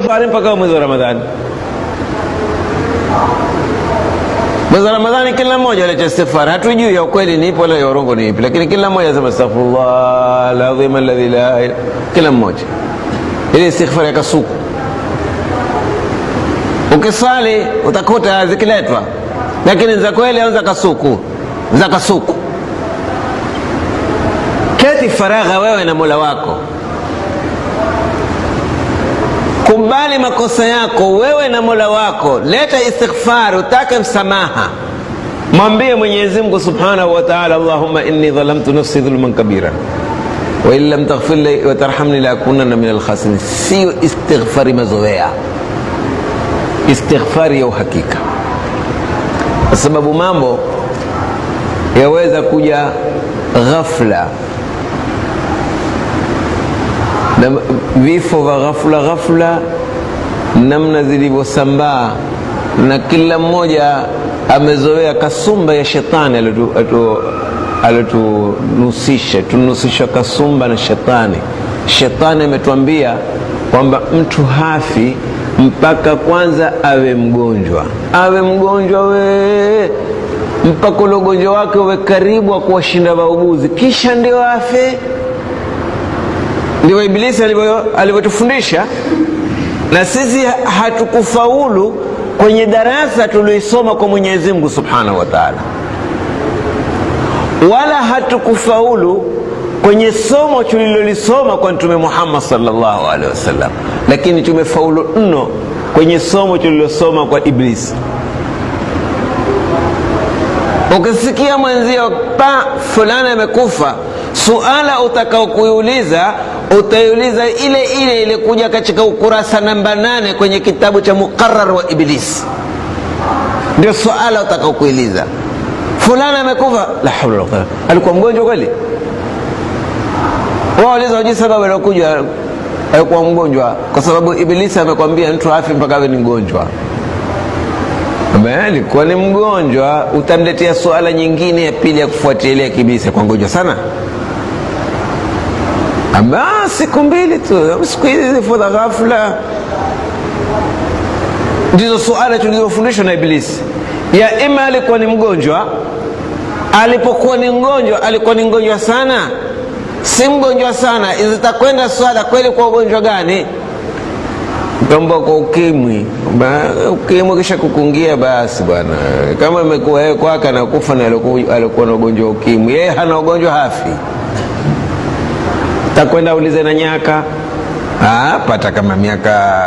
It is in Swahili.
istighfari mpaka mwezi wa Ramadhani. Mwezi wa Ramadhani kila mmoja aleta istighfar. Hatujui ya ukweli ni ipi wala ya urongo ni ipi, lakini kila mmoja anasema astaghfirullah alazim alladhi la ilaha, kila mmoja. Ile istighfar ya kasuku. Ukisali utakuta zikiletwa, lakini za kweli au za kasuku? Za kasuku. Keti faragha wewe na Mola wako. Kubali makosa yako wewe na Mola wako. Leta istighfar, utake msamaha. Mwambie Mwenyezi Mungu Subhanahu wa Ta'ala, Allahumma inni dhalamtu nafsi dhulman kabira wa in lam taghfir li wa tarhamni la akunanna minal khasirin. Sio istighfari mazoea, istighfari ya uhakika, kwa sababu mambo yaweza kuja ghafla, na vifo vya ghafla namna zilivyosambaa, na kila mmoja amezoea kasumba ya shetani tunusisha kasumba na shetani. Shetani ametuambia kwamba mtu hafi mpaka kwanza awe mgonjwa mpaka ule ugonjwa wake uwe karibu wa kuwashinda wauguzi, kisha ndio afe. Ndio Ibilisi alivyotufundisha, na sisi hatukufaulu kwenye darasa tuliosoma kwa Mwenyezi Mungu Subhanahu wa Ta'ala, wala hatukufaulu kwenye somo tulilolisoma kwa Mtume Muhammad sallallahu alaihi wasallam, lakini tumefaulu mno kwenye somo tulilosoma kwa Ibilisi. Ukisikia mwenzio fulani amekufa, suala utakao kuiuliza utaiuliza ile kuja katika ukurasa namba 8 kwenye kitabu cha Muqarrar wa Iblis. Ndio suala utakao kuuliza. Fulani amekufa, la hawla wala quwwata, alikuwa mgonjwa kweli? Wao waliza hoji sababu alikuja alikuwa mgonjwa, kwa sababu Ibilisi amekwambia mtu afi mpaka awe ni mgonjwa. Alikuwa ni mgonjwa, utamletea suala nyingine ya pili ya kufuatilia kibisa kwa mgonjwa sana. Siku mbili tu, siku hizi fudha ghafla. Ndizo suala tulizofundishwa na Ibilisi. Ya ima alikuwa ni mgonjwa, alipokuwa ni mgonjwa alikuwa ni mgonjwa sana, si mgonjwa sana, zitakwenda swala kweli kwa ugonjwa gani? Kamba kwa ukimwi. Ukimwi kisha kukungia, basi bwana, kama imekuwa yeye kwake na kufa na alikuwa na ugonjwa ukimwi, yeye hana ugonjwa hafi. Takwenda ulize na nyaka, pata kama miaka